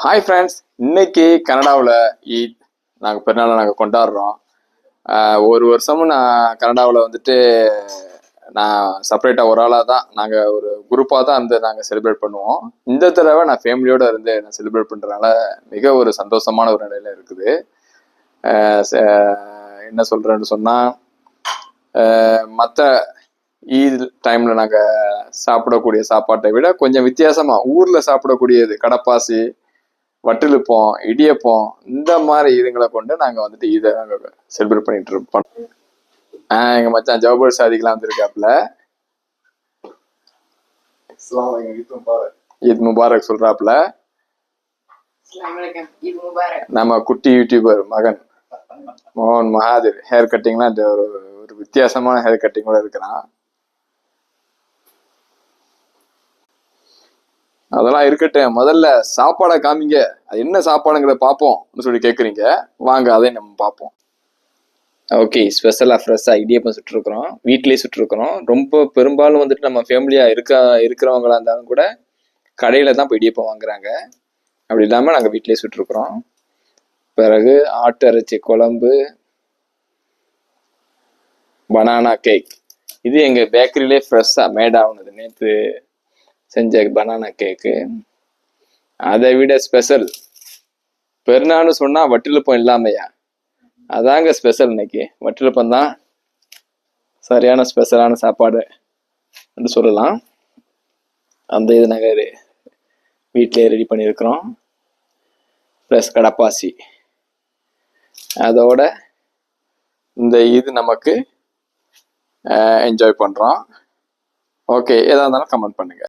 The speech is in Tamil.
ஹாய் ஃப்ரெண்ட்ஸ், இன்னைக்கு கனடாவில் ஈத் நாங்கள் பெருநாளை நாங்கள் கொண்டாடுறோம். ஒரு வருஷமும் நான் கனடாவில் வந்துட்டு நான் செப்பரேட்டாக ஒரு ஆளாக தான் நாங்கள் ஒரு குரூப்பாக தான் வந்து நாங்கள் செலிப்ரேட் பண்ணுவோம். இந்த தடவை நான் ஃபேமிலியோடு இருந்து நான் செலிப்ரேட் பண்ணுறதுனால மிக ஒரு சந்தோஷமான ஒரு நிலையில் இருக்குது. என்ன சொல்கிறேன்னு சொன்னால், மற்ற ஈத் டைமில் நாங்கள் சாப்பிடக்கூடிய சாப்பாட்டை விட கொஞ்சம் வித்தியாசமாக ஊரில் சாப்பிடக்கூடியது கடப்பாசி, வட்டிலுப்போம், இடியப்பம், இந்த மாதிரி இதுங்களை கொண்டு நாங்கள் வந்துட்டு இதை நாங்கள் செலிப்ரேட் பண்ணிட்டு இருப்போம். எங்கள் மச்சான் ஜவபர் சாதிக்கெலாம் வந்துருக்காப்புல. ஈத் முபாரக் சொல்றாப்புல. நம்ம குட்டி யூடியூபர் மகன் மோகன் மகாதேவ் ஹேர் கட்டிங்லாம் ஒரு வித்தியாசமான ஹேர் கட்டிங்கோட இருக்கிறான். அதெல்லாம் இருக்கட்டும், முதல்ல சாப்பாடை காமிங்க, அது என்ன சாப்பாடுங்கிறத பார்ப்போம் சொல்லி கேட்குறீங்க. வாங்க அதை நம்ம பார்ப்போம். ஓகே, ஸ்பெஷலாக ஃப்ரெஷ்ஷாக இடியப்பம் சுட்டுருக்குறோம், வீட்லேயே சுட்டுருக்குறோம். ரொம்ப பெரும்பாலும் வந்துட்டு நம்ம ஃபேமிலியாக இருக்கிறவங்களா இருந்தாலும் கூட கடையில் தான் இப்போ இடியப்பம் வாங்குறாங்க. அப்படி இல்லாமல் நாங்கள் வீட்லேயே சுட்டுருக்குறோம். பிறகு ஆட்டு இறைச்சி குழம்பு, பனானா கேக். இது எங்கள் பேக்கரியிலே ஃப்ரெஷ்ஷாக மேட் ஆகுனது, நேற்று செஞ்ச பனானா கேக்கு. அதை விட ஸ்பெஷல் பெருநாள்னு சொன்னா வட்டிலுப்பம் இல்லாமையா, அதாங்க ஸ்பெஷல். இன்னைக்கு வட்டிலுப்பம் தான் சரியான ஸ்பெஷலான சாப்பாடு என்று சொல்லலாம். அந்த இது நாங்கள் வீட்டிலே ரெடி பண்ணியிருக்கிறோம். ப்ளஸ் கடப்பாசி. அதோட இந்த இது நமக்கு என்ஜாய் பண்ணுறோம். ஓகே, எதாக இருந்தாலும் கமெண்ட் பண்ணுங்க.